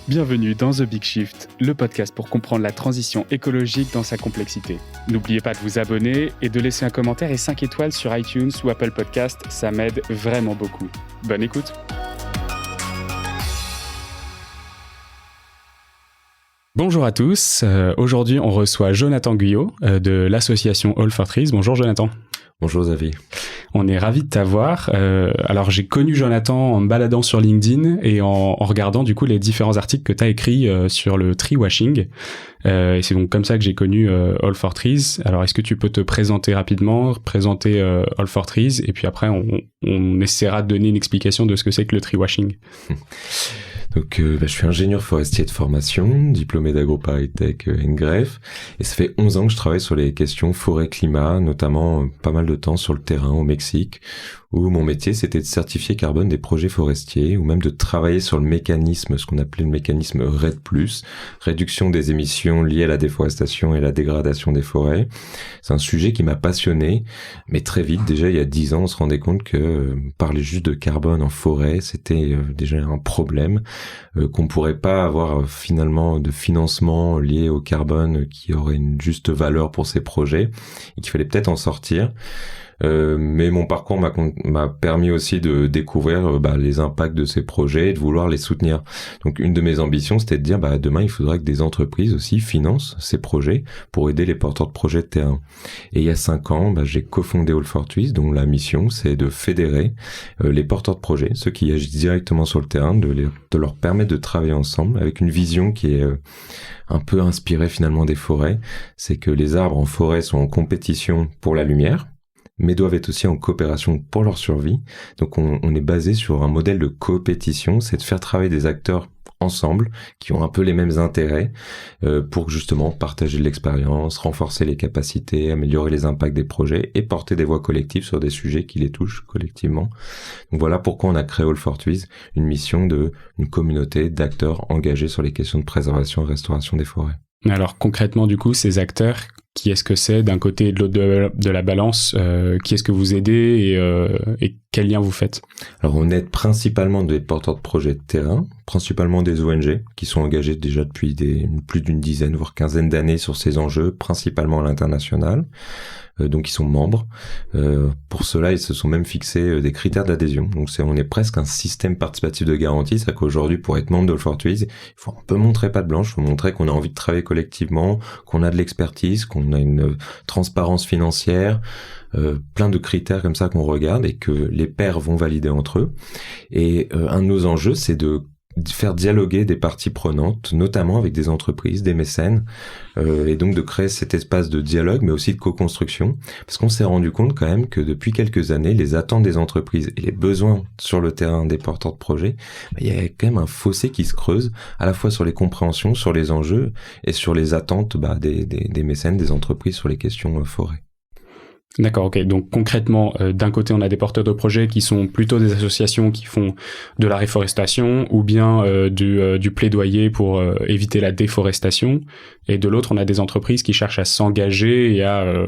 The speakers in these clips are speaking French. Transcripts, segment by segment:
Bienvenue dans The Big Shift, le podcast pour comprendre la transition écologique dans sa complexité. N'oubliez pas de vous abonner et de laisser un commentaire et 5 étoiles sur iTunes ou Apple Podcast, ça m'aide vraiment beaucoup. Bonne écoute. Bonjour à tous, aujourd'hui on reçoit Jonathan Guyot de l'association All for Trees. Bonjour Jonathan. Bonjour Xavier. On est ravis de t'avoir. Alors j'ai connu Jonathan en me baladant sur LinkedIn et en regardant du coup les différents articles que tu as écrits sur le tree washing. Et c'est donc comme ça que j'ai connu All for Trees. Alors est-ce que tu peux te présenter rapidement, présenter All for Trees et puis après on essaiera de donner une explication de ce que c'est que le tree washing. Donc, je suis ingénieur forestier de formation, diplômé d'AgroParisTech NGREF, et ça fait 11 ans que je travaille sur les questions forêt-climat, notamment pas mal de temps sur le terrain au Mexique, où mon métier c'était de certifier carbone des projets forestiers, ou même de travailler sur le mécanisme, ce qu'on appelait le mécanisme REDD+, réduction des émissions liées à la déforestation et la dégradation des forêts. C'est un sujet qui m'a passionné, mais très vite, déjà il y a 10 ans, on se rendait compte que parler juste de carbone en forêt, c'était déjà un problème, qu'on pourrait pas avoir finalement de financement lié au carbone qui aurait une juste valeur pour ces projets, et qu'il fallait peut-être en sortir. Mais mon parcours m'a permis aussi de découvrir les impacts de ces projets et de vouloir les soutenir. Donc une de mes ambitions, c'était de dire demain il faudrait que des entreprises aussi financent ces projets pour aider les porteurs de projets de terrain. Et il y a 5 ans, j'ai cofondé All for Trees, dont la mission c'est de fédérer les porteurs de projets, ceux qui agissent directement sur le terrain, de leur permettre de travailler ensemble avec une vision qui est un peu inspirée finalement des forêts. C'est que les arbres en forêt sont en compétition pour la lumière, mais doivent être aussi en coopération pour leur survie. Donc on est basé sur un modèle de coopétition, c'est de faire travailler des acteurs ensemble, qui ont un peu les mêmes intérêts, pour justement partager de l'expérience, renforcer les capacités, améliorer les impacts des projets et porter des voix collectives sur des sujets qui les touchent collectivement. Donc voilà pourquoi on a créé All for Trees, une mission d'une communauté d'acteurs engagés sur les questions de préservation et restauration des forêts. Alors concrètement du coup, ces acteurs, qui est-ce que c'est d'un côté et de l'autre de la balance, qui est-ce que vous aidez et quel lien vous faites? Alors on aide principalement des porteurs de projets de terrain, principalement des ONG qui sont engagés déjà depuis plus d'une dizaine voire quinzaine d'années sur ces enjeux, principalement à l'international. Donc ils sont membres. Pour cela, ils se sont même fixés des critères d'adhésion. Donc on est presque un système participatif de garantie. C'est-à-dire qu'aujourd'hui, pour être membre de All for Trees, il faut un peu montrer patte blanche, il faut montrer qu'on a envie de travailler collectivement, qu'on a de l'expertise, qu'on a une transparence financière, plein de critères comme ça qu'on regarde et que les pairs vont valider entre eux. Et un de nos enjeux, c'est de faire dialoguer des parties prenantes, notamment avec des entreprises, des mécènes, et donc de créer cet espace de dialogue, mais aussi de co-construction, parce qu'on s'est rendu compte quand même que depuis quelques années, les attentes des entreprises et les besoins sur le terrain des porteurs de projets, il y a quand même un fossé qui se creuse, à la fois sur les compréhensions, sur les enjeux, et sur les attentes des mécènes, des entreprises sur les questions forêt. D'accord, ok. Donc concrètement, d'un côté, on a des porteurs de projets qui sont plutôt des associations qui font de la réforestation ou bien du plaidoyer pour éviter la déforestation. Et de l'autre, on a des entreprises qui cherchent à s'engager et à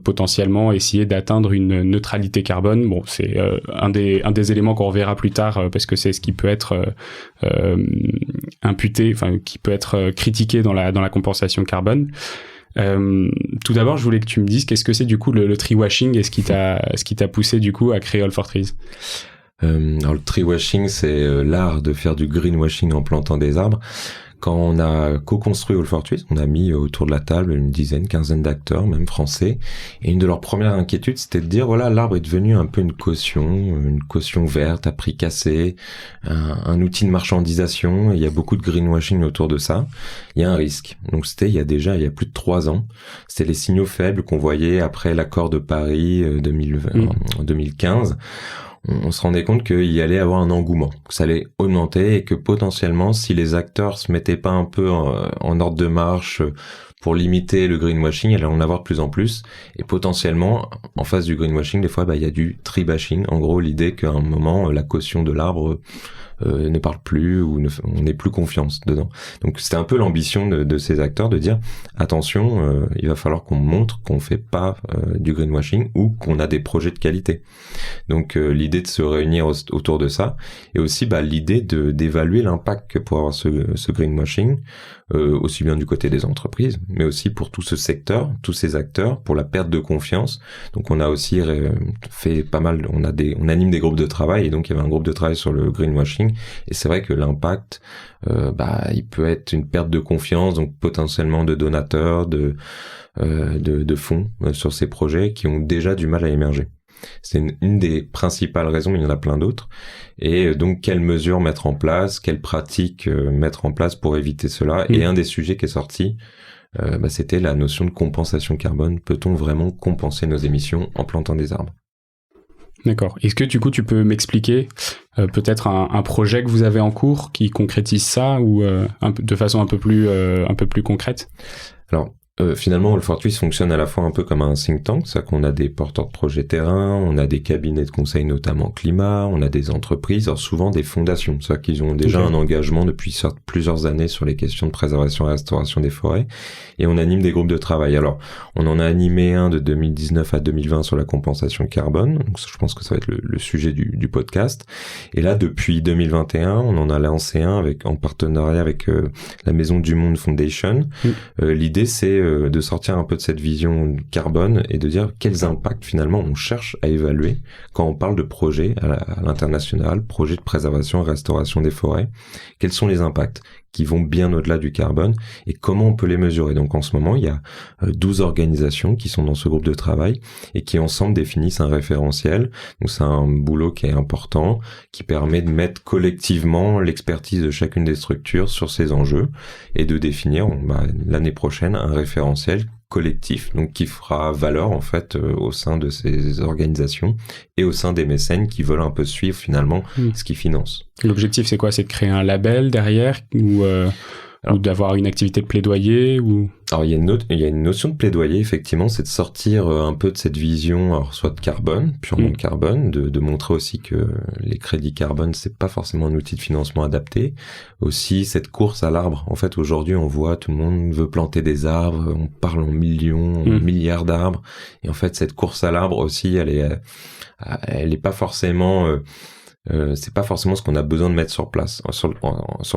potentiellement essayer d'atteindre une neutralité carbone. Bon, c'est un des éléments qu'on reverra plus tard parce que c'est ce qui peut être imputé, enfin qui peut être critiqué dans la compensation carbone. Tout d'abord, je voulais que tu me dises qu'est-ce que c'est du coup le tree washing et ce qui t'a poussé du coup à créer All for Trees. Alors le tree washing, c'est l'art de faire du greenwashing en plantant des arbres. Quand on a co-construit All for Trees, on a mis autour de la table une quinzaine d'acteurs, même français. Et une de leurs premières inquiétudes, c'était de dire, voilà, l'arbre est devenu un peu une caution verte à prix cassé, un outil de marchandisation. Il y a beaucoup de greenwashing autour de ça. Il y a un risque. Donc c'était il y a plus de 3 ans. C'était les signaux faibles qu'on voyait après l'accord de Paris en 2015. On se rendait compte qu'il y allait avoir un engouement, que ça allait augmenter et que potentiellement, si les acteurs se mettaient pas un peu en ordre de marche pour limiter le greenwashing, il allait en avoir de plus en plus. Et potentiellement, en face du greenwashing, des fois, il y a du tree bashing. En gros, l'idée qu'à un moment, la caution de l'arbre ne parle plus ou on n'ait plus confiance dedans. Donc c'était un peu l'ambition de ces acteurs de dire attention, il va falloir qu'on montre qu'on fait pas du greenwashing ou qu'on a des projets de qualité. Donc l'idée de se réunir autour de ça et aussi l'idée d'évaluer l'impact que pourrait avoir ce greenwashing, aussi bien du côté des entreprises, mais aussi pour tout ce secteur, tous ces acteurs, pour la perte de confiance. Donc on a aussi fait pas mal, on anime des groupes de travail, et donc il y avait un groupe de travail sur le greenwashing, et c'est vrai que l'impact, il peut être une perte de confiance, donc potentiellement de donateurs, de fonds sur ces projets qui ont déjà du mal à émerger. C'est une des principales raisons, mais il y en a plein d'autres. Et donc, quelles mesures mettre en place, quelles pratiques mettre en place pour éviter cela. Et un des sujets qui est sorti, c'était la notion de compensation carbone. Peut-on vraiment compenser nos émissions en plantant des arbres ? D'accord. Est-ce que du coup, tu peux m'expliquer peut-être un projet que vous avez en cours qui concrétise ça ou de façon un peu plus concrète ? Alors, finalement, All For Trees fonctionne à la fois un peu comme un think tank, c'est-à-dire qu'on a des porteurs de projets terrain, on a des cabinets de conseil notamment climat, on a des entreprises, alors souvent des fondations, c'est-à-dire qu'ils ont déjà un engagement depuis plusieurs années sur les questions de préservation et restauration des forêts, et on anime des groupes de travail. Alors, on en a animé un de 2019 à 2020 sur la compensation carbone, donc je pense que ça va être le sujet du podcast, et là, depuis 2021, on en a lancé un en partenariat avec la Maison du Monde Foundation. L'idée, c'est de sortir un peu de cette vision carbone et de dire quels impacts finalement on cherche à évaluer quand on parle de projets à l'international, projets de préservation et restauration des forêts. Quels sont les impacts qui vont bien au-delà du carbone et comment on peut les mesurer. Donc en ce moment, il y a 12 organisations qui sont dans ce groupe de travail et qui ensemble définissent un référentiel. Donc c'est un boulot qui est important, qui permet de mettre collectivement l'expertise de chacune des structures sur ces enjeux et de définir l'année prochaine un référentiel collectif, donc qui fera valeur en fait au sein de ces organisations et au sein des mécènes qui veulent un peu suivre finalement ce qu'ils financent. L'objectif c'est quoi ? C'est de créer un label derrière ou d'avoir une activité de plaidoyer ou... Alors il y a une notion de plaidoyer effectivement, c'est de sortir un peu de cette vision, alors soit de carbone, purement carbone, de montrer aussi que les crédits carbone c'est pas forcément un outil de financement adapté. Aussi cette course à l'arbre. En fait aujourd'hui on voit tout le monde veut planter des arbres, on parle en millions, en milliards d'arbres, et en fait cette course à l'arbre aussi elle est pas forcément c'est pas forcément ce qu'on a besoin de mettre sur place. Sur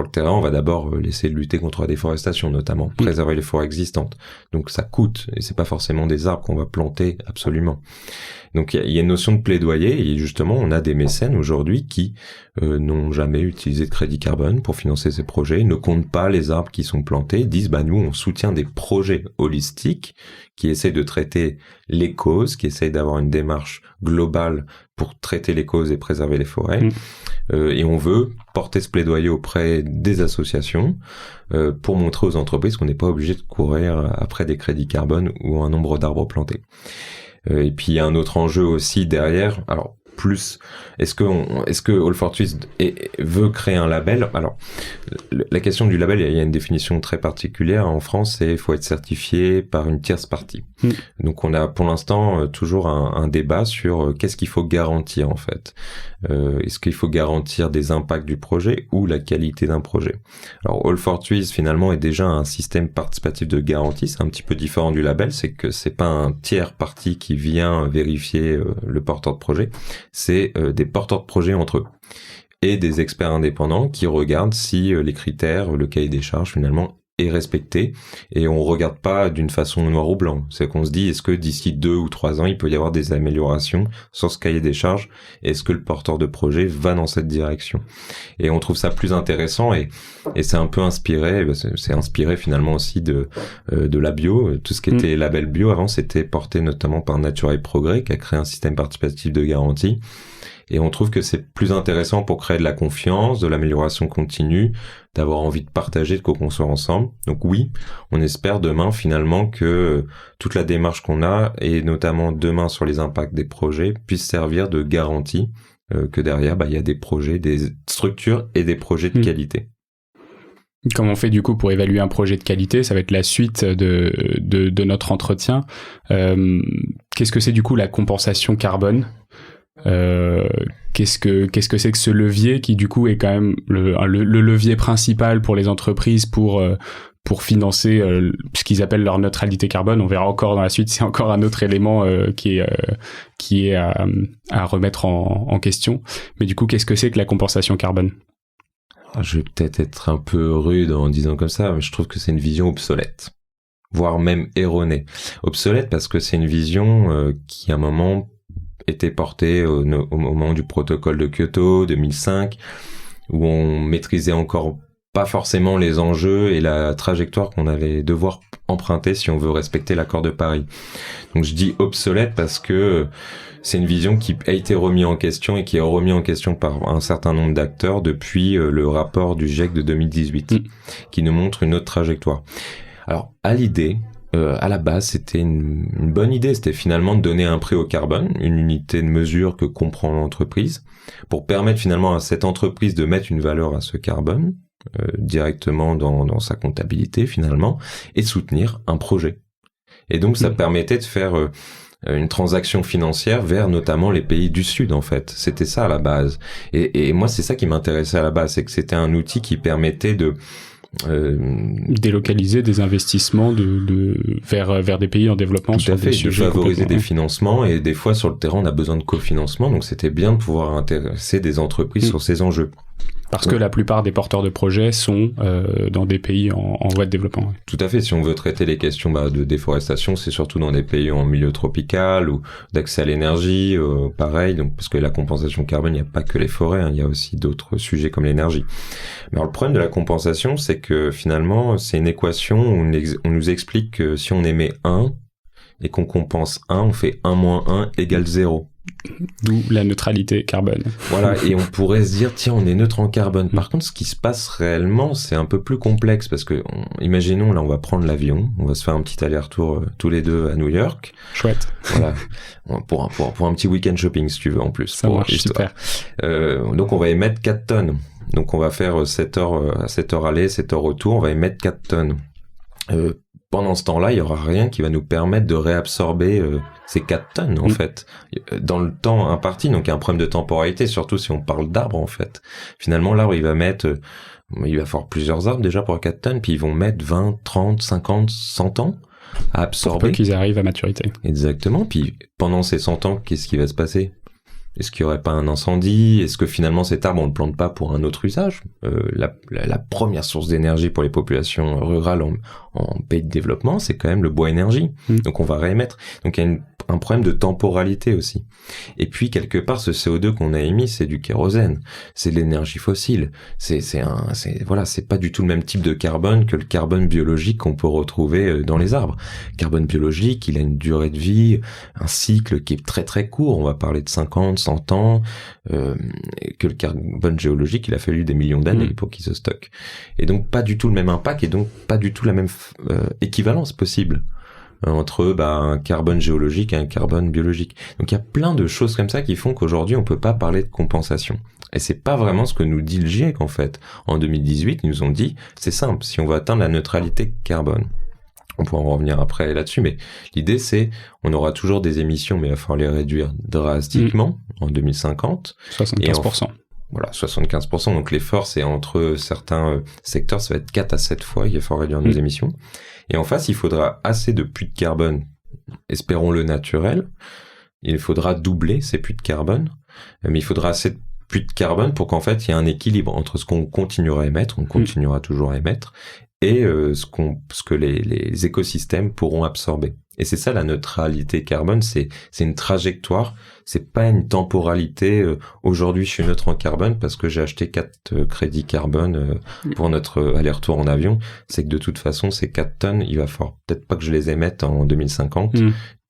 le terrain, on va d'abord laisser lutter contre la déforestation, notamment préserver les forêts existantes. Donc ça coûte, et c'est pas forcément des arbres qu'on va planter absolument. Donc il y a une notion de plaidoyer, et justement on a des mécènes aujourd'hui qui n'ont jamais utilisé de crédit carbone pour financer ces projets, ne comptent pas les arbres qui sont plantés, disent nous on soutient des projets holistiques qui essayent de traiter les causes, qui essayent d'avoir une démarche globale pour traiter les causes et préserver les forêts. Et on veut porter ce plaidoyer auprès des associations pour montrer aux entreprises qu'on n'est pas obligé de courir après des crédits carbone ou un nombre d'arbres plantés. Et puis il y a un autre enjeu aussi derrière. Alors plus, est-ce que All For Trees veut créer un label ? Alors la question du label, il y a une définition très particulière en France, c'est il faut être certifié par une tierce partie. Donc on a pour l'instant toujours un débat sur qu'est-ce qu'il faut garantir en fait. Est-ce qu'il faut garantir des impacts du projet ou la qualité d'un projet ? Alors All For Trees finalement est déjà un système participatif de garantie, c'est un petit peu différent du label, c'est que c'est pas un tiers parti qui vient vérifier le porteur de projet, c'est des porteurs de projet entre eux et des experts indépendants qui regardent si les critères, le cahier des charges finalement est respecté, et on regarde pas d'une façon noir ou blanc. C'est qu'on se dit, est-ce que d'ici 2 ou 3 ans, il peut y avoir des améliorations sur ce cahier des charges? Est-ce que le porteur de projet va dans cette direction? Et on trouve ça plus intéressant, et c'est un peu inspiré, c'est inspiré finalement aussi de la bio. Tout ce qui était label bio avant, c'était porté notamment par Nature et Progrès, qui a créé un système participatif de garantie. Et on trouve que c'est plus intéressant pour créer de la confiance, de l'amélioration continue, d'avoir envie de partager, de co-construire ensemble. Donc oui, on espère demain finalement que toute la démarche qu'on a, et notamment demain sur les impacts des projets, puisse servir de garantie que derrière, il y a des projets, des structures et des projets de qualité. Comment on fait du coup pour évaluer un projet de qualité? Ça va être la suite de notre entretien. Qu'est-ce que c'est du coup la compensation carbone? Qu'est-ce que c'est que ce levier qui du coup est quand même le levier principal pour les entreprises pour financer ce qu'ils appellent leur neutralité carbone. On verra encore dans la suite, c'est encore un autre élément qui est à remettre en question. Mais du coup, qu'est-ce que c'est que la compensation carbone ? Je vais peut-être être un peu rude en disant comme ça, mais je trouve que c'est une vision obsolète, voire même erronée. Obsolète parce que c'est une vision qui à un moment était portée au moment du protocole de Kyoto 2005, où on maîtrisait encore pas forcément les enjeux et la trajectoire qu'on allait devoir emprunter si on veut respecter l'accord de Paris. Donc je dis obsolète parce que c'est une vision qui a été remise en question et qui est remise en question par un certain nombre d'acteurs depuis le rapport du GIEC de 2018, qui nous montre une autre trajectoire. Alors à la base, c'était une bonne idée. C'était finalement de donner un prix au carbone, une unité de mesure que comprend l'entreprise, pour permettre finalement à cette entreprise de mettre une valeur à ce carbone directement dans sa comptabilité finalement, et soutenir un projet. Et donc ça permettait de faire une transaction financière vers notamment les pays du Sud en fait. C'était ça à la base. Et moi c'est ça qui m'intéressait à la base, c'est que c'était un outil qui permettait de délocaliser des investissements vers des pays en développement. Tout à fait, de favoriser des financements, et des fois sur le terrain on a besoin de cofinancement, donc c'était bien de pouvoir intéresser des entreprises sur ces enjeux. Parce que la plupart des porteurs de projets sont dans des pays en voie de développement. Tout à fait. Si on veut traiter les questions de déforestation, c'est surtout dans des pays en milieu tropical ou d'accès à l'énergie, pareil. Donc parce que la compensation carbone, il n'y a pas que les forêts, il y a aussi d'autres sujets comme l'énergie. Mais alors le problème de la compensation, c'est que finalement, c'est une équation où on nous explique que si on émet 1 et qu'on compense 1, on fait 1 moins 1 égale 0. D'où la neutralité carbone. Voilà, et on pourrait se dire, tiens, on est neutre en carbone. Par contre, ce qui se passe réellement, c'est un peu plus complexe, parce que, imaginons, là, on va prendre l'avion, on va se faire un petit aller-retour tous les deux à New York. Chouette. Voilà, pour un petit week-end shopping, si tu veux, en plus. Ça marche, super. Donc, on va émettre 4 tonnes. Donc, on va faire 7 heures aller, 7 heures retour, on va émettre 4 tonnes. Pendant ce temps-là, il y aura rien qui va nous permettre de réabsorber ces 4 tonnes, en fait, dans le temps imparti. Donc, il y a un problème de temporalité, surtout si on parle d'arbres, en fait. Finalement, l'arbre, il va faire plusieurs arbres déjà pour 4 tonnes, puis ils vont mettre 20, 30, 50, 100 ans à absorber. Pour peu qu'ils arrivent à maturité. Exactement. Puis, pendant ces 100 ans, qu'est-ce qui va se passer ? Est-ce qu'il y aurait pas un incendie ? Est-ce que finalement cet arbre on le plante pas pour un autre usage ? La première source d'énergie pour les populations rurales en pays de développement, c'est quand même le bois énergie. Donc on va réémettre. Donc il y a un problème de temporalité aussi. Et puis quelque part ce CO2 qu'on a émis, c'est du kérosène, c'est de l'énergie fossile. C'est pas du tout le même type de carbone que le carbone biologique qu'on peut retrouver dans les arbres. Le carbone biologique, il a une durée de vie, un cycle qui est très très court. On va parler de 50, 100 ans, que le carbone géologique, il a fallu des millions d'années pour qu'il se stocke. Et donc pas du tout le même impact, et donc pas du tout la même équivalence possible entre un carbone géologique et un carbone biologique. Donc il y a plein de choses comme ça qui font qu'aujourd'hui on peut pas parler de compensation. Et c'est pas vraiment ce que nous dit le GIEC en fait. En 2018, ils nous ont dit, c'est simple, si on veut atteindre la neutralité carbone, on pourra en revenir après là-dessus, mais l'idée c'est, on aura toujours des émissions, mais il va falloir les réduire drastiquement en 2050. 75%. Voilà, 75%. Donc l'effort, c'est entre certains secteurs, ça va être 4 à 7 fois, il va falloir réduire nos émissions. Et en face, il faudra assez de puits de carbone, espérons-le naturel. Il faudra doubler ces puits de carbone, mais il faudra assez de puits de carbone pour qu'en fait, il y ait un équilibre entre ce qu'on continuera à émettre, on continuera toujours à émettre, et ce que les écosystèmes pourront absorber. Et c'est ça la neutralité carbone, c'est une trajectoire, c'est pas une temporalité. Aujourd'hui, je suis neutre en carbone parce que j'ai acheté 4 crédits carbone pour notre aller-retour en avion. C'est que de toute façon, ces 4 tonnes, il va falloir peut-être pas que je les émette en 2050,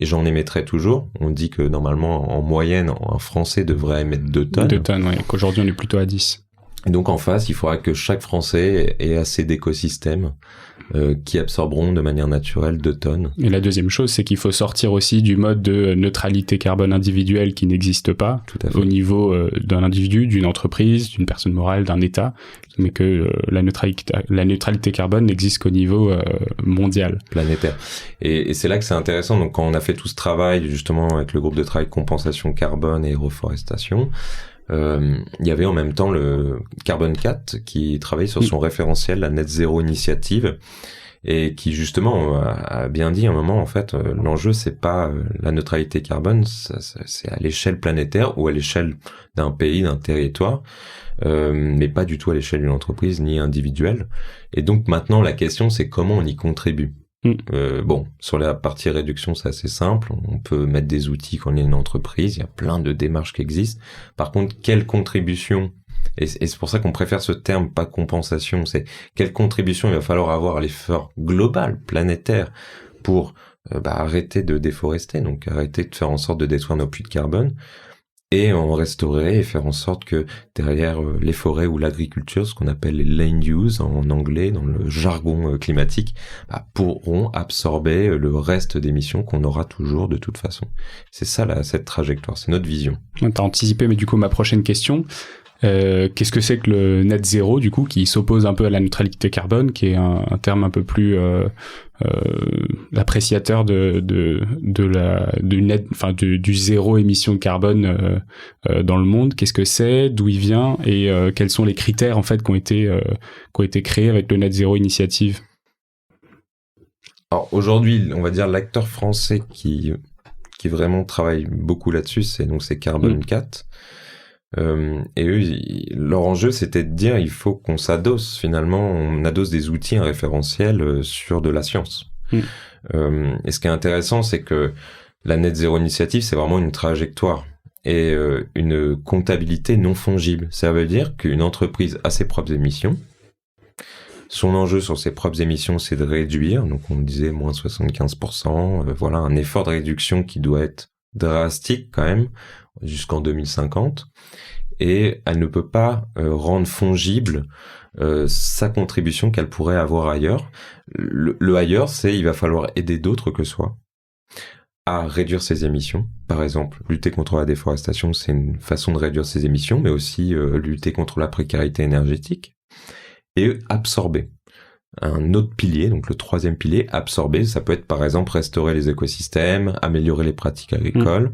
et j'en émettrai toujours. On dit que normalement, en moyenne, un Français devrait émettre 2 tonnes. 2 tonnes, oui. Qu'aujourd'hui, on est plutôt à 10. Et donc en face, il faudra que chaque Français ait assez d'écosystèmes qui absorberont de manière naturelle 2 tonnes. Et la deuxième chose, c'est qu'il faut sortir aussi du mode de neutralité carbone individuelle qui n'existe pas au niveau d'un individu, d'une entreprise, d'une personne morale, d'un État, mais que la neutralité carbone n'existe qu'au niveau mondial. Planétaire. Et c'est là que c'est intéressant. Donc quand on a fait tout ce travail, justement, avec le groupe de travail compensation carbone et reforestation, il y avait en même temps le Carbone 4 qui travaillait sur son référentiel, la Net Zero Initiative, et qui justement a bien dit à un moment, en fait, l'enjeu c'est pas la neutralité carbone, c'est à l'échelle planétaire ou à l'échelle d'un pays, d'un territoire, mais pas du tout à l'échelle d'une entreprise ni individuelle. Et donc maintenant la question c'est comment on y contribue. Bon, sur la partie réduction, c'est assez simple. On peut mettre des outils quand on est une entreprise. Il y a plein de démarches qui existent. Par contre, quelle contribution, et c'est pour ça qu'on préfère ce terme, pas compensation, c'est quelle contribution il va falloir avoir à l'effort global, planétaire, pour arrêter de déforester, donc arrêter de faire en sorte de détruire nos puits de carbone, et en restaurer et faire en sorte que derrière les forêts ou l'agriculture, ce qu'on appelle les land use en anglais, dans le jargon climatique, pourront absorber le reste d'émissions qu'on aura toujours de toute façon. C'est ça cette trajectoire, c'est notre vision. T'as anticipé, mais du coup ma prochaine question, qu'est-ce que c'est que le net zéro du coup, qui s'oppose un peu à la neutralité carbone, qui est un terme un peu plus l'appréciateur du zéro émission de carbone dans le monde. Qu'est-ce que c'est, d'où il vient et quels sont les critères en fait qui ont été créés avec le net zéro initiative? Alors aujourd'hui, on va dire l'acteur français qui vraiment travaille beaucoup là-dessus, c'est Carbone 4. Et eux, leur enjeu, c'était de dire, il faut qu'on s'adosse, finalement, on adosse des outils, un référentiel sur de la science. Et ce qui est intéressant, c'est que la Net Zero Initiative, c'est vraiment une trajectoire et une comptabilité non fongible. Ça veut dire qu'une entreprise a ses propres émissions. Son enjeu sur ses propres émissions, c'est de réduire, donc on disait moins 75%, voilà, un effort de réduction qui doit être drastique quand même, jusqu'en 2050, et elle ne peut pas rendre fongible sa contribution qu'elle pourrait avoir ailleurs. Le ailleurs, il va falloir aider d'autres que soi à réduire ses émissions. Par exemple, lutter contre la déforestation, c'est une façon de réduire ses émissions, mais aussi lutter contre la précarité énergétique et absorber. Un autre pilier, donc le 3e pilier, absorber, ça peut être par exemple restaurer les écosystèmes, améliorer les pratiques agricoles.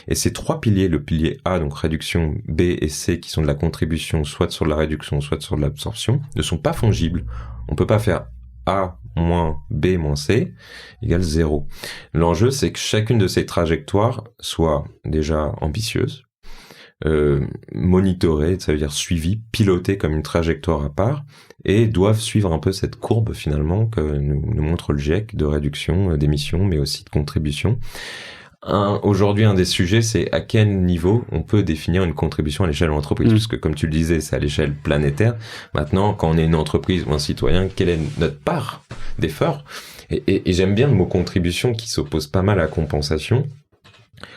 Et ces 3 piliers, le pilier A, donc réduction, B et C, qui sont de la contribution, soit sur de la réduction, soit sur de l'absorption, ne sont pas fongibles. On peut pas faire A moins B moins C égale 0. L'enjeu, c'est que chacune de ces trajectoires soit déjà ambitieuse, monitorée, ça veut dire suivie, pilotée comme une trajectoire à part, et doivent suivre un peu cette courbe finalement que nous montre le GIEC de réduction d'émissions, mais aussi de contribution. Aujourd'hui, un des sujets, c'est à quel niveau on peut définir une contribution à l'échelle de l'entreprise, puisque comme tu le disais, c'est à l'échelle planétaire. Maintenant, quand on est une entreprise ou un citoyen, quelle est notre part d'effort? Et j'aime bien le mot contribution qui s'oppose pas mal à compensation.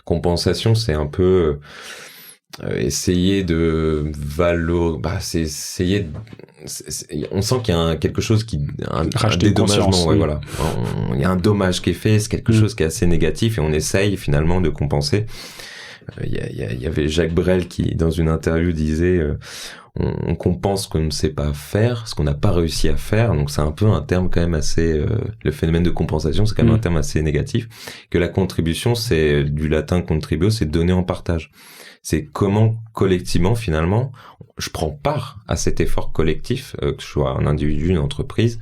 Compensation, c'est un peu essayer de c'est essayer on sent qu'il y a quelque chose un dédommagement, oui. Voilà. Il y a un dommage qui est fait, c'est quelque chose qui est assez négatif et on essaye finalement de compenser. Il y avait Jacques Brel qui dans une interview disait on compense ce qu'on ne sait pas faire, ce qu'on n'a pas réussi à faire. Donc c'est un peu un terme quand même assez le phénomène de compensation, c'est quand même un terme assez négatif. Que la contribution, c'est du latin contributio, c'est donner en partage. C'est comment collectivement finalement je prends part à cet effort collectif, que je sois un individu, une entreprise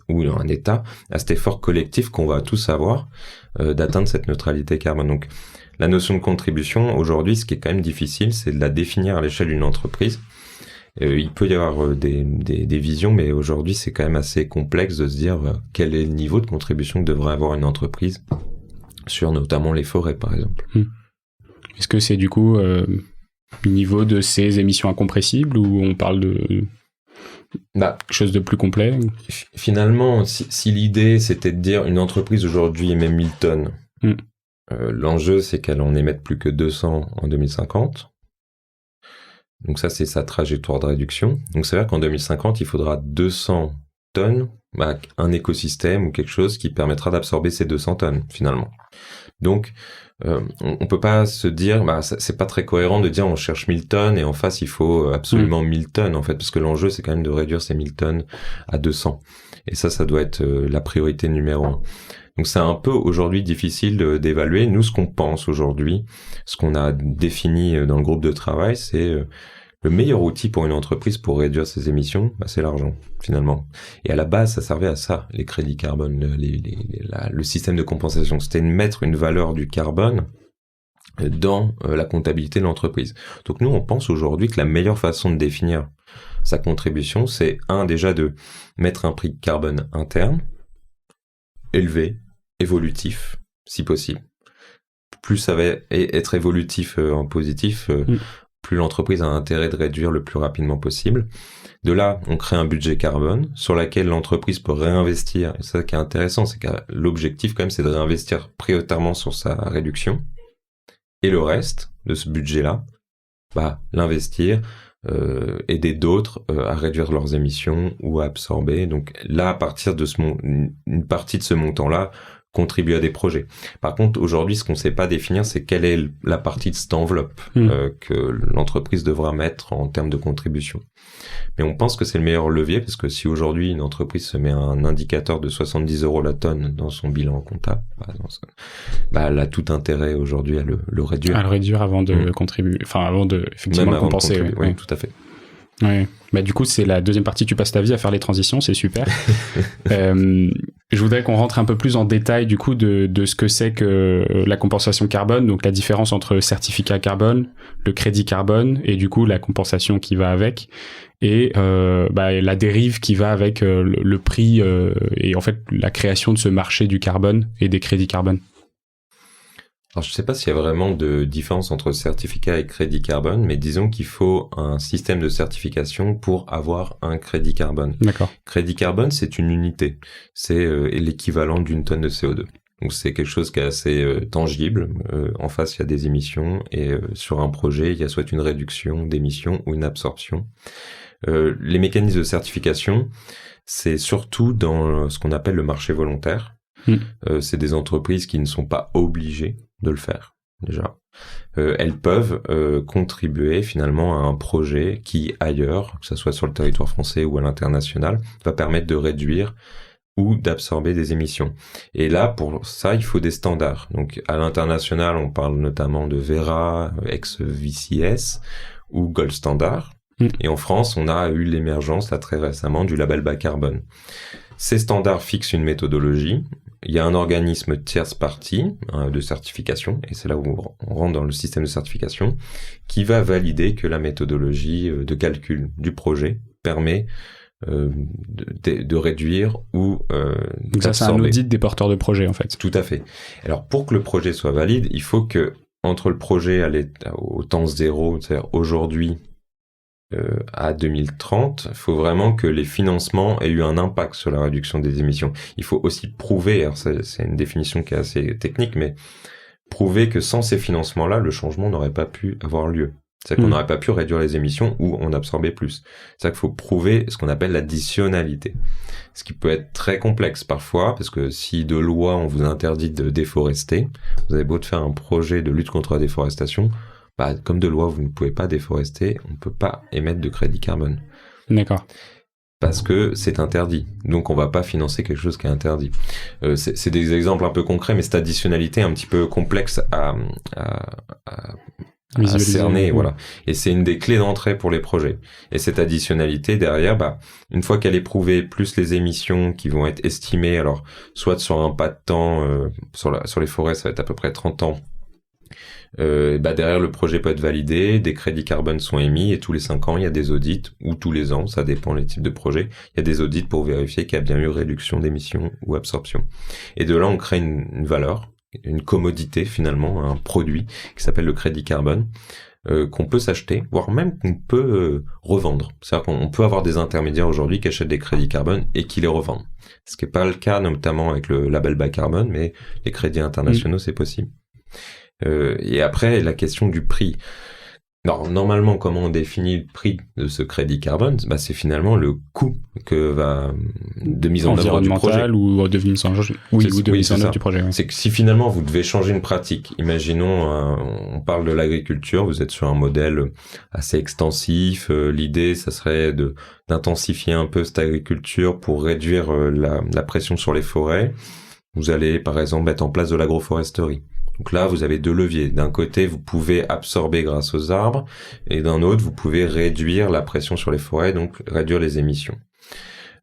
ou un État, à cet effort collectif qu'on va tous avoir d'atteindre cette neutralité carbone. Donc la notion de contribution aujourd'hui, ce qui est quand même difficile, c'est de la définir à l'échelle d'une entreprise. Il peut y avoir des visions, mais aujourd'hui c'est quand même assez complexe de se dire quel est le niveau de contribution que devrait avoir une entreprise sur notamment les forêts par exemple. Est-ce que c'est du coup niveau de ces émissions incompressibles ou on parle de quelque chose de plus complet? Finalement, si l'idée c'était de dire une entreprise aujourd'hui émet 1000 tonnes, l'enjeu c'est qu'elle en émette plus que 200 en 2050. Donc ça, c'est sa trajectoire de réduction. Donc ça veut dire qu'en 2050, il faudra 200 tonnes, un écosystème ou quelque chose qui permettra d'absorber ces 200 tonnes, finalement. Donc, on peut pas se dire, c'est pas très cohérent de dire on cherche 1000 tonnes et en face il faut absolument 1000 tonnes, en fait, parce que l'enjeu, c'est quand même de réduire ces 1000 tonnes à 200. Et ça doit être la priorité numéro 1. Donc c'est un peu aujourd'hui difficile d'évaluer. Nous, ce qu'on pense aujourd'hui, ce qu'on a défini dans le groupe de travail, c'est le meilleur outil pour une entreprise pour réduire ses émissions, c'est l'argent, finalement. Et à la base, ça servait à ça, les crédits carbone, le système de compensation. C'était de mettre une valeur du carbone dans la comptabilité de l'entreprise. Donc nous, on pense aujourd'hui que la meilleure façon de définir sa contribution, c'est déjà de mettre un prix carbone interne, élevé, évolutif, si possible. Plus ça va être évolutif en positif, plus l'entreprise a intérêt de réduire le plus rapidement possible. De là, on crée un budget carbone sur lequel l'entreprise peut réinvestir. Et ça qui est intéressant, c'est que l'objectif quand même, c'est de réinvestir prioritairement sur sa réduction. Et le reste de ce budget-là, l'investir, aider d'autres à réduire leurs émissions ou à absorber. Donc là, à partir de une partie de ce montant-là, contribuer à des projets. Par contre, aujourd'hui, ce qu'on ne sait pas définir, c'est quelle est la partie de cette enveloppe que l'entreprise devra mettre en termes de contribution. Mais on pense que c'est le meilleur levier, parce que si aujourd'hui une entreprise se met un indicateur de 70 € la tonne dans son bilan comptable, elle a tout intérêt aujourd'hui à le réduire. À le réduire avant de contribuer, avant de effectivement le compenser. Oui, tout à fait. Ouais. Du coup, c'est la deuxième partie. Tu passes ta vie à faire les transitions, c'est super. Je voudrais qu'on rentre un peu plus en détail du coup de ce que c'est que la compensation carbone, donc la différence entre certificat carbone, le crédit carbone et du coup la compensation qui va avec, et la dérive qui va avec le prix et en fait la création de ce marché du carbone et des crédits carbone. Alors, je ne sais pas s'il y a vraiment de différence entre certificat et crédit carbone, mais disons qu'il faut un système de certification pour avoir un crédit carbone. D'accord. Crédit carbone, c'est une unité. C'est l'équivalent d'une tonne de CO2. Donc, c'est quelque chose qui est assez tangible. En face, il y a des émissions et sur un projet, il y a soit une réduction d'émissions ou une absorption. Les mécanismes de certification, c'est surtout dans ce qu'on appelle le marché volontaire. C'est des entreprises qui ne sont pas obligées de le faire, déjà. Elles peuvent contribuer finalement à un projet qui, ailleurs, que ce soit sur le territoire français ou à l'international, va permettre de réduire ou d'absorber des émissions. Et là, pour ça, il faut des standards. Donc, à l'international, on parle notamment de Verra, ex-VCS, ou Gold Standard. Et en France, on a eu l'émergence, là, très récemment, du label bas carbone. Ces standards fixent une méthodologie. Il y a un organisme tierce partie de certification, et c'est là où on rentre dans le système de certification, qui va valider que la méthodologie de calcul du projet permet de réduire ou donc ça, c'est un audit des porteurs de projet, en fait. Tout à fait. Alors, pour que le projet soit valide, il faut que, entre le projet au temps zéro, c'est-à-dire aujourd'hui, à 2030, il faut vraiment que les financements aient eu un impact sur la réduction des émissions. Il faut aussi prouver, alors c'est une définition qui est assez technique, mais prouver que sans ces financements-là, le changement n'aurait pas pu avoir lieu. C'est-à-dire qu'on n'aurait pas pu réduire les émissions ou en absorber plus. C'est-à-dire qu'il faut prouver ce qu'on appelle l'additionnalité. Ce qui peut être très complexe parfois, parce que si de loi on vous interdit de déforester, vous avez beau de faire un projet de lutte contre la déforestation, comme de loi, vous ne pouvez pas déforester, on ne peut pas émettre de crédit carbone. D'accord. Parce que c'est interdit. Donc, on ne va pas financer quelque chose qui est interdit. C'est des exemples un peu concrets, mais cette additionnalité est un petit peu complexe à cerner, voilà. Et c'est une des clés d'entrée pour les projets. Et cette additionnalité, derrière, une fois qu'elle est prouvée, plus les émissions qui vont être estimées, alors, soit sur un pas de temps, sur les forêts, ça va être à peu près 30 ans, derrière le projet peut être validé, des crédits carbone sont émis et tous les 5 ans il y a des audits, ou tous les ans, ça dépend les types de projets, il y a des audits pour vérifier qu'il y a bien eu réduction d'émissions ou absorption. Et de là on crée une valeur, une commodité finalement, un produit qui s'appelle le crédit carbone, qu'on peut s'acheter, voire même qu'on peut revendre. C'est-à-dire qu'on peut avoir des intermédiaires aujourd'hui qui achètent des crédits carbone et qui les revendent. Ce qui n'est pas le cas notamment avec le label bas carbone, mais les crédits internationaux c'est possible. Et après, la question du prix. Alors, normalement, comment on définit le prix de ce crédit carbone? C'est finalement le coût de mise en œuvre du projet. Ou de mise en œuvre du projet. Oui. C'est que si finalement vous devez changer une pratique, imaginons, on parle de l'agriculture, vous êtes sur un modèle assez extensif, l'idée, ça serait d'intensifier un peu cette agriculture pour réduire la pression sur les forêts. Vous allez, par exemple, mettre en place de l'agroforesterie. Donc là, vous avez deux leviers. D'un côté, vous pouvez absorber grâce aux arbres, et d'un autre, vous pouvez réduire la pression sur les forêts, donc réduire les émissions.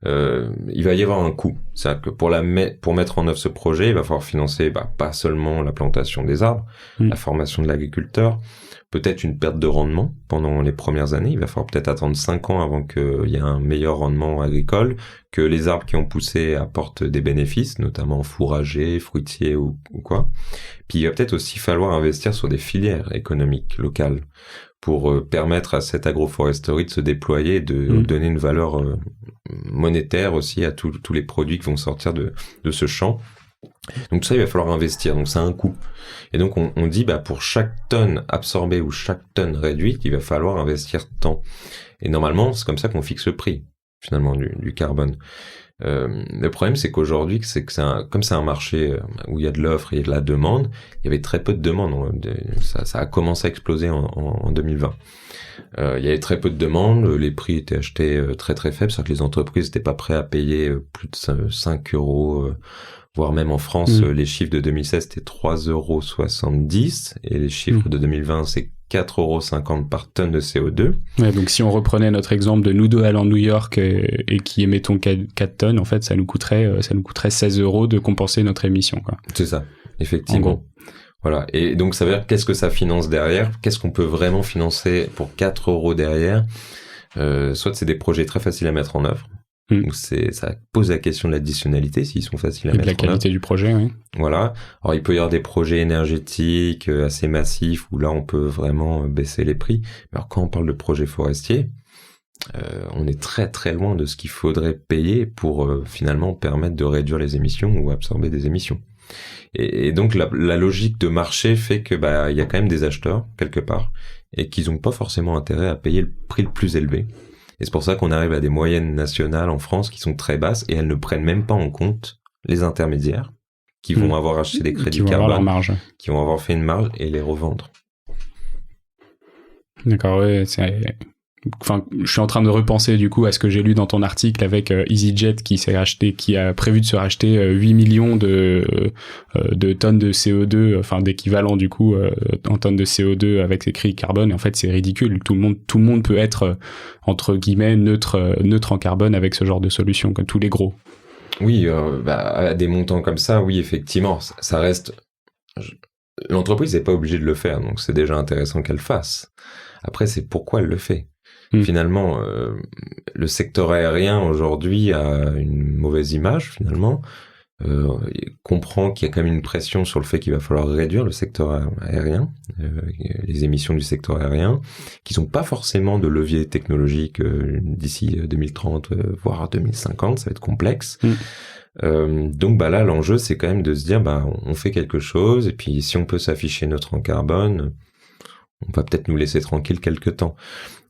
Il va y avoir un coût. C'est-à-dire que pour mettre en œuvre ce projet, il va falloir financer pas seulement la plantation des arbres, la formation de l'agriculteur, peut-être une perte de rendement pendant les premières années. Il va falloir peut-être attendre 5 ans avant qu'il y ait un meilleur rendement agricole, que les arbres qui ont poussé apportent des bénéfices, notamment fourragers, fruitiers ou quoi. Puis il va peut-être aussi falloir investir sur des filières économiques locales pour permettre à cette agroforesterie de se déployer et de donner une valeur monétaire aussi à tous les produits qui vont sortir de ce champ. Donc tout ça, il va falloir investir, donc ça a un coût. Et donc on dit pour chaque tonne absorbée ou chaque tonne réduite, il va falloir investir tant. Et normalement, c'est comme ça qu'on fixe le prix finalement du carbone. Le problème, c'est qu'aujourd'hui, comme c'est un marché où il y a de l'offre et de la demande, il y avait très peu de demande. Ça a commencé à exploser en 2020. Il y avait très peu de demandes, les prix étaient achetés très très faibles, c'est-à-dire que les entreprises n'étaient pas prêtes à payer plus de 5 euros, voire même en France, les chiffres de 2016 c'était 3,70 €, et les chiffres de 2020 c'est 4,50 € par tonne de CO2. Ouais, donc si on reprenait notre exemple de nous deux allant à New York et qui émettons 4 tonnes, en fait ça nous coûterait 16 € de compenser notre émission, quoi. C'est ça, effectivement. Voilà. Et donc, ça veut dire qu'est-ce que ça finance derrière? Qu'est-ce qu'on peut vraiment financer pour 4 € derrière? Soit c'est des projets très faciles à mettre en œuvre. Donc ça pose la question de l'additionnalité, s'ils sont faciles à mettre en œuvre. Et de la qualité du projet, oui. Voilà. Alors, il peut y avoir des projets énergétiques assez massifs où là, on peut vraiment baisser les prix. Mais alors, quand on parle de projets forestiers, on est très très loin de ce qu'il faudrait payer pour finalement permettre de réduire les émissions ou absorber des émissions. Et donc la logique de marché fait que il y a quand même des acheteurs quelque part et qu'ils n'ont pas forcément intérêt à payer le prix le plus élevé. Et c'est pour ça qu'on arrive à des moyennes nationales en France qui sont très basses et elles ne prennent même pas en compte les intermédiaires qui vont avoir acheté des crédits carbone, qui vont avoir fait une marge et les revendre. D'accord, ouais, Enfin, je suis en train de repenser du coup à ce que j'ai lu dans ton article avec EasyJet qui a prévu de se racheter 8 millions de tonnes de CO2, enfin d'équivalent du coup en tonnes de CO2 avec ses crédits carbone. Et en fait, c'est ridicule. Tout le monde peut être entre guillemets neutre en carbone avec ce genre de solution, comme tous les gros. Oui, à des montants comme ça, oui, effectivement, ça reste. L'entreprise n'est pas obligée de le faire, donc c'est déjà intéressant qu'elle le fasse. Après, c'est pourquoi elle le fait. Finalement, le secteur aérien aujourd'hui a une mauvaise image, finalement. Comprend qu'il y a quand même une pression sur le fait qu'il va falloir réduire le secteur aérien, les émissions du secteur aérien, qui sont pas forcément de levier technologique d'ici 2030, voire 2050, ça va être complexe. Donc là, l'enjeu, c'est quand même de se dire, on fait quelque chose, et puis si on peut s'afficher neutre en carbone, on va peut-être nous laisser tranquille quelque temps.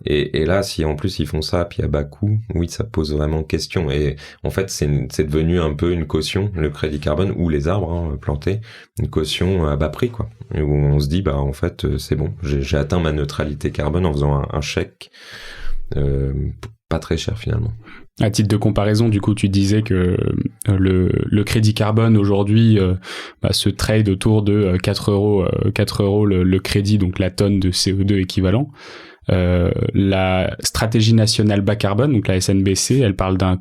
Et là, si en plus ils font ça, puis à bas coût, oui, ça pose vraiment question. Et en fait, c'est devenu un peu une caution, le crédit carbone, ou les arbres plantés, une caution à bas prix, quoi. Où on se dit, en fait, c'est bon, j'ai atteint ma neutralité carbone en faisant un chèque pas très cher finalement. À titre de comparaison, du coup, tu disais que le crédit carbone aujourd'hui se trade autour de 4 € le crédit, donc la tonne de CO2 équivalent. La stratégie nationale bas carbone, donc la SNBC, elle parle d'un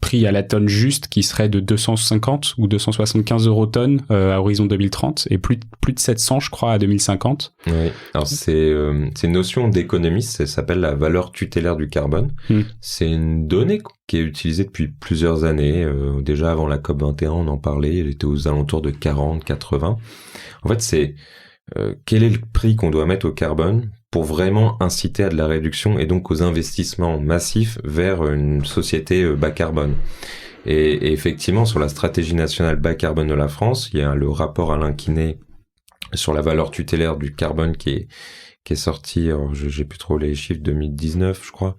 prix à la tonne juste qui serait de 250 ou 275 € tonne à horizon 2030 et plus de 700 je crois à 2050. Oui. Alors c'est une notion d'économiste, ça s'appelle la valeur tutélaire du carbone. C'est une donnée qui est utilisée depuis plusieurs années, déjà avant la COP21 on en parlait, elle était aux alentours de 40-80. En fait c'est quel est le prix qu'on doit mettre au carbone pour vraiment inciter à de la réduction et donc aux investissements massifs vers une société bas carbone. Et effectivement, sur la stratégie nationale bas carbone de la France, il y a le rapport Alain Quinet sur la valeur tutélaire du carbone qui qui est sorti, alors j'ai plus trop les chiffres, 2019 je crois,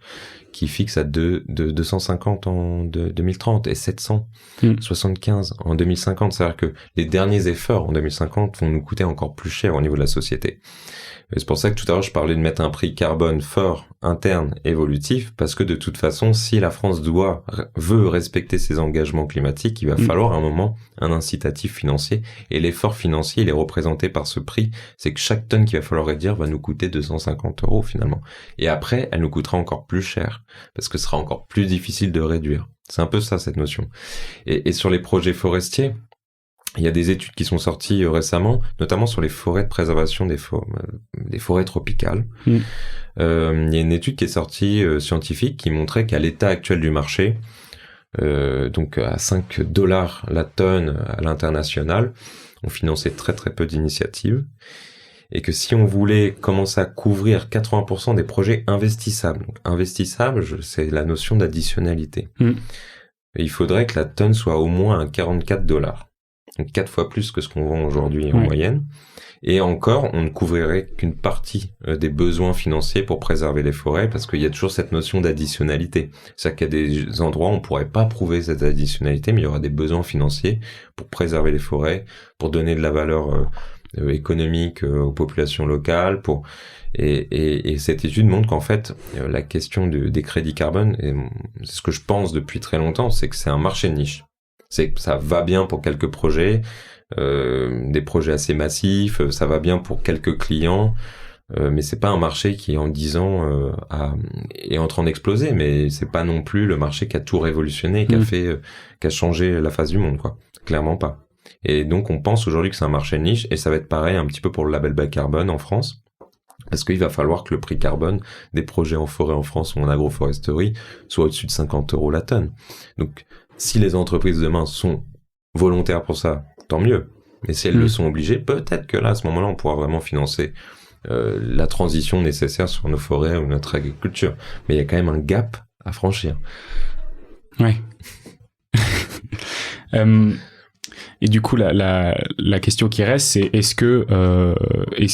qui fixe à 250 en 2030 et 775 en 2050. C'est-à-dire que les derniers efforts en 2050 vont nous coûter encore plus cher au niveau de la société. Et c'est pour ça que tout à l'heure je parlais de mettre un prix carbone fort, interne, évolutif, parce que de toute façon, si la France veut respecter ses engagements climatiques, il va falloir à un moment un incitatif financier. Et l'effort financier, il est représenté par ce prix. C'est que chaque tonne qu'il va falloir réduire va nous coûter 250 € finalement. Et après, elle nous coûtera encore plus cher, parce que ce sera encore plus difficile de réduire. C'est un peu ça, cette notion. Et sur les projets forestiers, il y a des études qui sont sorties récemment, notamment sur les forêts de préservation des forêts tropicales. Il y a une étude qui est sortie scientifique qui montrait qu'à l'état actuel du marché, donc à $5 la tonne à l'international, on finançait très très peu d'initiatives, et que si on voulait commencer à couvrir 80% des projets investissables, donc investissable, c'est la notion d'additionnalité. Il faudrait que la tonne soit au moins à $44. Donc 4 fois plus que ce qu'on vend aujourd'hui en moyenne. Et encore, on ne couvrirait qu'une partie des besoins financiers pour préserver les forêts, parce qu'il y a toujours cette notion d'additionnalité. C'est-à-dire qu'il y a des endroits où on pourrait pas prouver cette additionnalité, mais il y aura des besoins financiers pour préserver les forêts, pour donner de la valeur économique aux populations locales, et cette étude montre qu'en fait, la question des crédits carbone, et c'est ce que je pense depuis très longtemps, c'est que c'est un marché de niche. C'est que ça va bien pour quelques projets, des projets assez massifs, ça va bien pour quelques clients, mais c'est pas un marché qui en 10 ans est en train d'exploser, mais c'est pas non plus le marché qui a tout révolutionné, qui a changé la face du monde, quoi. Clairement pas. Et donc on pense aujourd'hui que c'est un marché de niche, et ça va être pareil un petit peu pour le label bas carbone en France, parce qu'il va falloir que le prix carbone des projets en forêt en France ou en agroforesterie soit au-dessus de 50 € la tonne. Donc si les entreprises demain sont volontaires pour ça, tant mieux. Mais si elles le sont obligées, peut-être que là, à ce moment-là, on pourra vraiment financer la transition nécessaire sur nos forêts ou notre agriculture. Mais il y a quand même un gap à franchir. Ouais. Et du coup, la question qui reste, c'est est-ce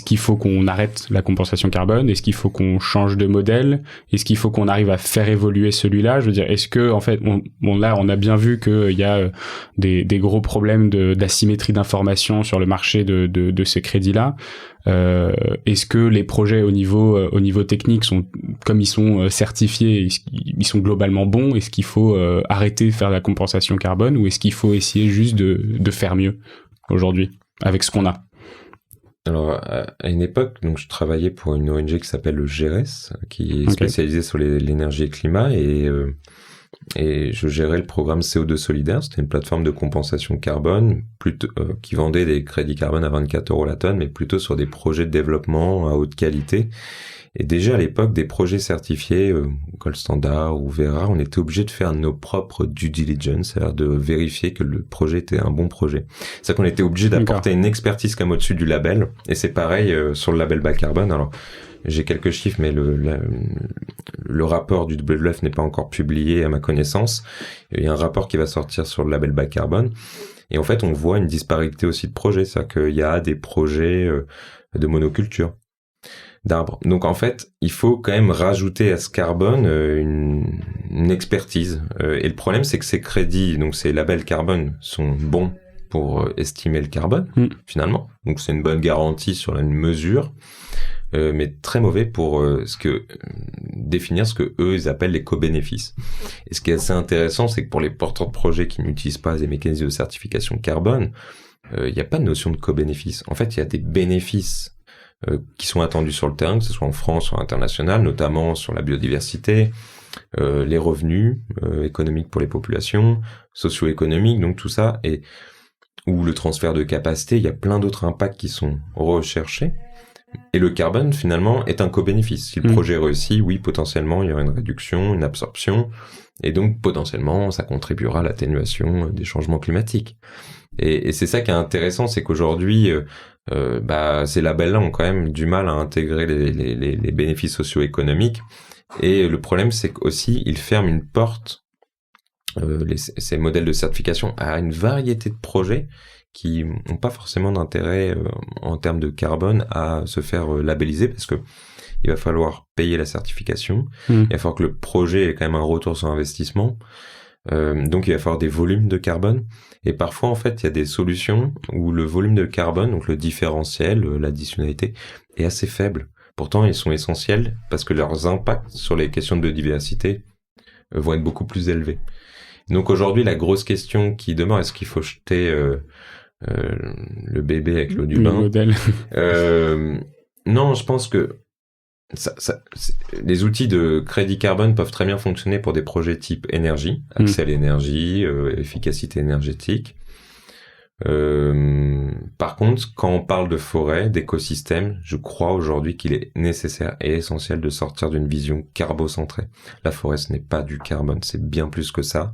qu'il faut qu'on arrête la compensation carbone? Est-ce qu'il faut qu'on change de modèle? Est-ce qu'il faut qu'on arrive à faire évoluer celui-là? Je veux dire, est-ce que, en fait, là, on a bien vu qu'il y a des gros problèmes d'asymétrie d'information sur le marché de ces crédits-là. Est-ce que les projets au niveau technique sont, comme ils sont certifiés, ils sont globalement bons? Est-ce qu'il faut arrêter de faire la compensation carbone, ou est-ce qu'il faut essayer juste de faire mieux aujourd'hui avec ce qu'on a? Alors, à une époque, donc, je travaillais pour une ONG qui s'appelle le GERES, qui est spécialisée sur l'énergie et le climat, et je gérais le programme CO2 solidaire. C'était une plateforme de compensation carbone qui vendait des crédits carbone à 24 € la tonne, mais plutôt sur des projets de développement à haute qualité. Et déjà à l'époque, des projets certifiés, Gold Standard ou Verra, on était obligé de faire nos propres due diligence, c'est-à-dire de vérifier que le projet était un bon projet. C'est-à-dire qu'on était obligé d'apporter une expertise comme au-dessus du label. Et c'est pareil sur le label bas carbone. Alors, j'ai quelques chiffres, mais le rapport du WWF n'est pas encore publié à ma connaissance. Il y a un rapport qui va sortir sur le label bas carbone. Et en fait, on voit une disparité aussi de projets. C'est-à-dire qu'il y a des projets de monoculture, d'arbres. Donc en fait, il faut quand même rajouter à ce carbone une expertise. Et le problème, c'est que ces crédits, donc ces labels carbone, sont bons pour estimer le carbone, finalement. Donc c'est une bonne garantie sur une mesure. Mais très mauvais pour définir ce que eux ils appellent les co-bénéfices. Et ce qui est assez intéressant, c'est que pour les porteurs de projets qui n'utilisent pas des mécanismes de certification carbone, il n'y a pas de notion de co-bénéfice. En fait, il y a des bénéfices qui sont attendus sur le terrain, que ce soit en France ou à l'international, notamment sur la biodiversité, les revenus économiques pour les populations, socio-économiques, donc tout ça, ou le transfert de capacité. Il y a plein d'autres impacts qui sont recherchés. Et le carbone, finalement, est un co-bénéfice. Si le projet réussit, oui, potentiellement, il y aura une réduction, une absorption, et donc, potentiellement, ça contribuera à l'atténuation des changements climatiques. Et c'est ça qui est intéressant, c'est qu'aujourd'hui, ces labels-là ont quand même du mal à intégrer les bénéfices socio-économiques. Et le problème, c'est qu'aussi, ils ferment une porte ces modèles de certification à une variété de projets qui n'ont pas forcément d'intérêt en termes de carbone à se faire labelliser, parce que il va falloir payer la certification, il va falloir que le projet ait quand même un retour sur investissement, donc il va falloir des volumes de carbone, et parfois en fait il y a des solutions où le volume de carbone, donc le différentiel, l'additionnalité, est assez faible. Pourtant ils sont essentiels parce que leurs impacts sur les questions de biodiversité vont être beaucoup plus élevés. Donc aujourd'hui la grosse question qui demeure, est-ce qu'il faut jeter le bébé avec l'eau du bain? Non, je pense que les outils de crédit carbone peuvent très bien fonctionner pour des projets type énergie, accès à l'énergie, efficacité énergétique. Par contre, quand on parle de forêt, d'écosystème, je crois aujourd'hui qu'il est nécessaire et essentiel de sortir d'une vision carbocentrée. La forêt, ce n'est pas du carbone, c'est bien plus que ça.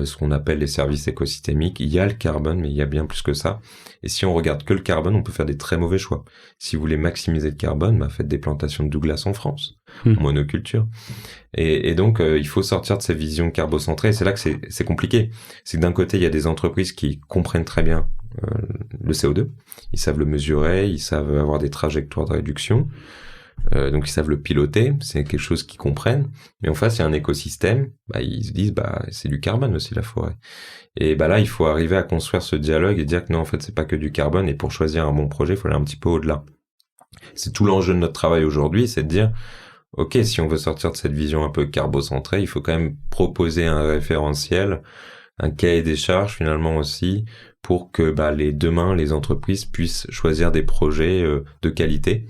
Ce qu'on appelle les services écosystémiques, il y a le carbone, mais il y a bien plus que ça. Et si on regarde que le carbone, on peut faire des très mauvais choix. Si vous voulez maximiser le carbone, faites des plantations de Douglas en France, monoculture. Et donc, il faut sortir de ces visions carbocentrées. Et c'est là que c'est compliqué. C'est que d'un côté, il y a des entreprises qui comprennent très bien le CO2. Ils savent le mesurer, ils savent avoir des trajectoires de réduction. Donc, ils savent le piloter. C'est quelque chose qu'ils comprennent. Mais en face, il y a un écosystème. Ils se disent, c'est du carbone aussi, la forêt. Et là, il faut arriver à construire ce dialogue et dire que non, en fait, c'est pas que du carbone. Et pour choisir un bon projet, il faut aller un petit peu au-delà. C'est tout l'enjeu de notre travail aujourd'hui, c'est de dire, ok, si on veut sortir de cette vision un peu carbocentrée, il faut quand même proposer un référentiel, un cahier des charges finalement aussi, pour que demain les entreprises puissent choisir des projets de qualité.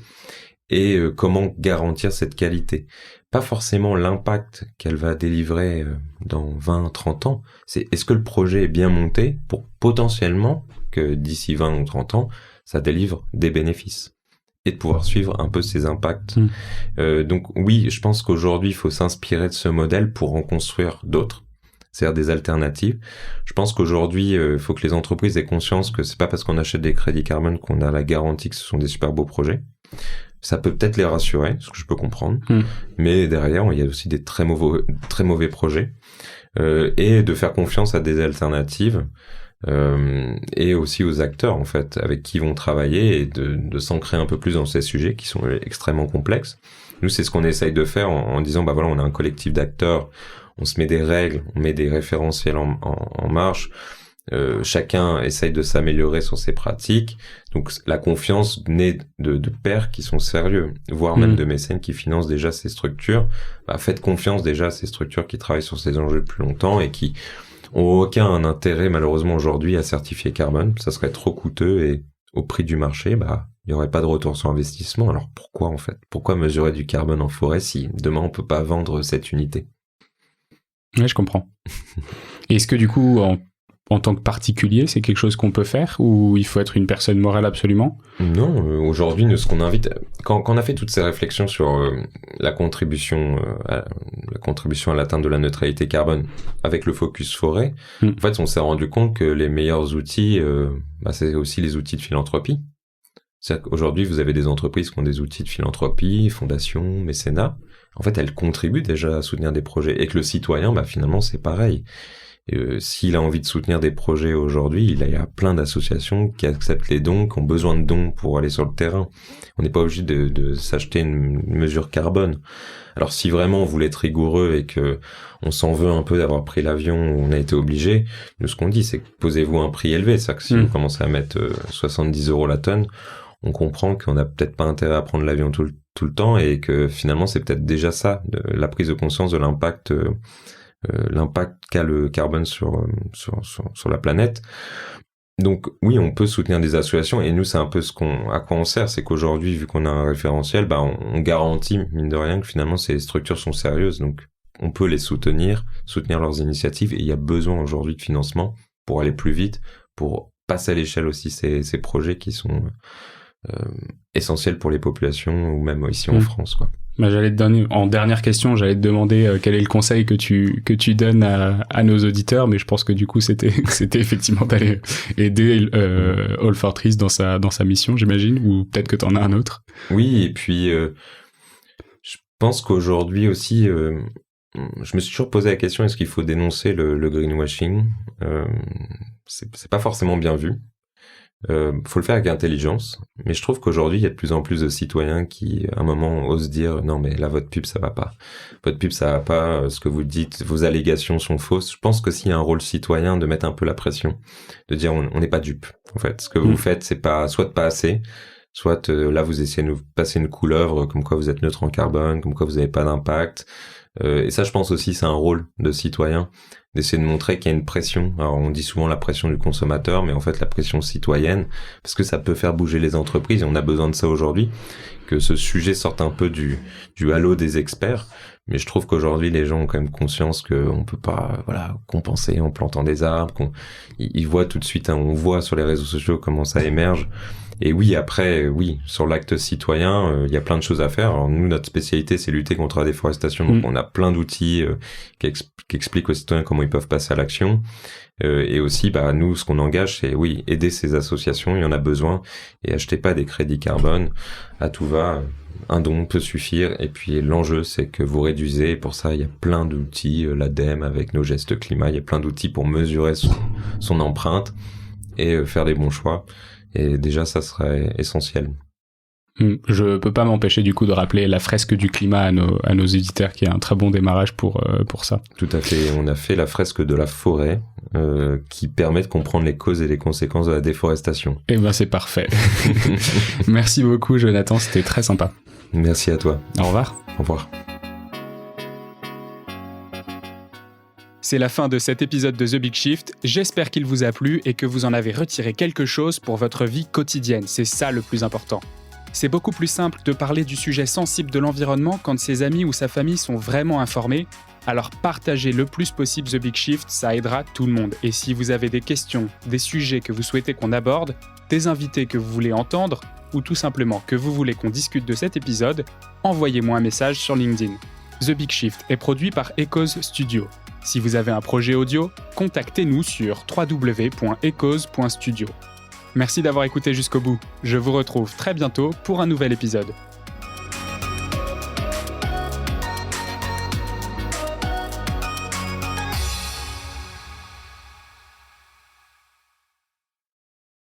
Et comment garantir cette qualité? Pas forcément l'impact qu'elle va délivrer dans 20, 30 ans, c'est est-ce que le projet est bien monté pour potentiellement que d'ici 20 ou 30 ans, ça délivre des bénéfices. Et de pouvoir suivre un peu ses impacts. Donc oui, je pense qu'aujourd'hui, il faut s'inspirer de ce modèle pour en construire d'autres, c'est-à-dire des alternatives. Je pense qu'aujourd'hui, il faut que les entreprises aient conscience que c'est pas parce qu'on achète des crédits carbone qu'on a la garantie que ce sont des super beaux projets. Ça peut peut-être les rassurer, ce que je peux comprendre, mais derrière, il y a aussi des très mauvais projets, et de faire confiance à des alternatives, et aussi aux acteurs en fait avec qui ils vont travailler, et de s'ancrer un peu plus dans ces sujets qui sont extrêmement complexes. Nous, c'est ce qu'on essaye de faire en disant voilà, on a un collectif d'acteurs, on se met des règles, on met des référentiels en marche, chacun essaye de s'améliorer sur ses pratiques. Donc la confiance naît de pairs qui sont sérieux, voire même de mécènes qui financent déjà ces structures. Faites confiance déjà à ces structures qui travaillent sur ces enjeux depuis longtemps et qui ont aucun intérêt malheureusement aujourd'hui à certifier carbone. Ça serait trop coûteux et au prix du marché, il n'y aurait pas de retour sur investissement. Alors pourquoi en fait? Pourquoi mesurer du carbone en forêt si demain on peut pas vendre cette unité? Ouais, je comprends. Et est-ce que du coup, en tant que particulier, c'est quelque chose qu'on peut faire ou il faut être une personne morale absolument? Non, aujourd'hui, ce qu'on invite, quand on a fait toutes ces réflexions sur la contribution à l'atteinte de la neutralité carbone avec le focus forêt, en fait, on s'est rendu compte que les meilleurs outils, c'est aussi les outils de philanthropie. C'est-à-dire qu'aujourd'hui, vous avez des entreprises qui ont des outils de philanthropie, fondations, mécénat. En fait, elles contribuent déjà à soutenir des projets. Et que le citoyen, finalement, c'est pareil. S'il a envie de soutenir des projets aujourd'hui, il y a plein d'associations qui acceptent les dons, qui ont besoin de dons pour aller sur le terrain. On n'est pas obligé de s'acheter une mesure carbone. Alors si vraiment on voulait être rigoureux et que on s'en veut un peu d'avoir pris l'avion, on a été obligé, nous ce qu'on dit c'est que posez-vous un prix élevé. C'est-à-dire que si vous commencez à mettre 70 € la tonne, on comprend qu'on n'a peut-être pas intérêt à prendre l'avion tout le temps et que finalement c'est peut-être déjà ça, la prise de conscience de l'impact qu'a le carbone sur la planète. Donc oui, on peut soutenir des associations et nous c'est un peu à quoi on sert, c'est qu'aujourd'hui vu qu'on a un référentiel, on garantit mine de rien que finalement ces structures sont sérieuses, donc on peut les soutenir leurs initiatives et il y a besoin aujourd'hui de financement pour aller plus vite, pour passer à l'échelle aussi ces projets qui sont essentiels pour les populations ou même ici en France quoi. J'allais te donner, en dernière question, j'allais te demander quel est le conseil que tu donnes à nos auditeurs, mais je pense que du coup c'était effectivement d'aller aider All for Trees dans sa mission, j'imagine, ou peut-être que t'en as un autre. Oui, et puis je pense qu'aujourd'hui aussi je me suis toujours posé la question, est-ce qu'il faut dénoncer le greenwashing? C'est pas forcément bien vu. Faut le faire avec intelligence, mais je trouve qu'aujourd'hui il y a de plus en plus de citoyens qui à un moment osent dire non mais là votre pub ça va pas, ce que vous dites, vos allégations sont fausses. Je pense que s'il y a un rôle citoyen de mettre un peu la pression, de dire on n'est pas dupe en fait, ce que vous faites c'est pas assez, soit là vous essayez de nous passer une couleuvre comme quoi vous êtes neutre en carbone, comme quoi vous n'avez pas d'impact, et ça je pense aussi c'est un rôle de citoyen d'essayer de montrer qu'il y a une pression. Alors on dit souvent la pression du consommateur, mais en fait la pression citoyenne, parce que ça peut faire bouger les entreprises et on a besoin de ça aujourd'hui, que ce sujet sorte un peu du halo des experts. Mais je trouve qu'aujourd'hui les gens ont quand même conscience qu'on peut pas compenser en plantant des arbres, ils voient tout de suite, on voit sur les réseaux sociaux comment ça émerge. Et oui, sur l'acte citoyen, il y a plein de choses à faire. Alors nous, notre spécialité, c'est lutter contre la déforestation. Donc on a plein d'outils qui expliquent aux citoyens comment ils peuvent passer à l'action. Et aussi, nous, ce qu'on engage, c'est aider ces associations. Il y en a besoin. Et achetez pas des crédits carbone à tout va. Un don peut suffire. Et puis l'enjeu, c'est que vous réduisez. Et pour ça, il y a plein d'outils. L'ADEME avec nos gestes climat, il y a plein d'outils pour mesurer son empreinte et faire les bons choix. Et déjà, ça serait essentiel. Je peux pas m'empêcher du coup de rappeler la fresque du climat à nos éditeurs, qui est un très bon démarrage pour ça. Tout à fait. On a fait la fresque de la forêt, qui permet de comprendre les causes et les conséquences de la déforestation. Eh ben, c'est parfait. Merci beaucoup, Jonathan. C'était très sympa. Merci à toi. Au revoir. Au revoir. C'est la fin de cet épisode de The Big Shift. J'espère qu'il vous a plu et que vous en avez retiré quelque chose pour votre vie quotidienne. C'est ça le plus important. C'est beaucoup plus simple de parler du sujet sensible de l'environnement quand ses amis ou sa famille sont vraiment informés. Alors partagez le plus possible The Big Shift, ça aidera tout le monde. Et si vous avez des questions, des sujets que vous souhaitez qu'on aborde, des invités que vous voulez entendre, ou tout simplement que vous voulez qu'on discute de cet épisode, envoyez-moi un message sur LinkedIn. The Big Shift est produit par Echoes Studio. Si vous avez un projet audio, contactez-nous sur www.echoes.studio. Merci d'avoir écouté jusqu'au bout. Je vous retrouve très bientôt pour un nouvel épisode.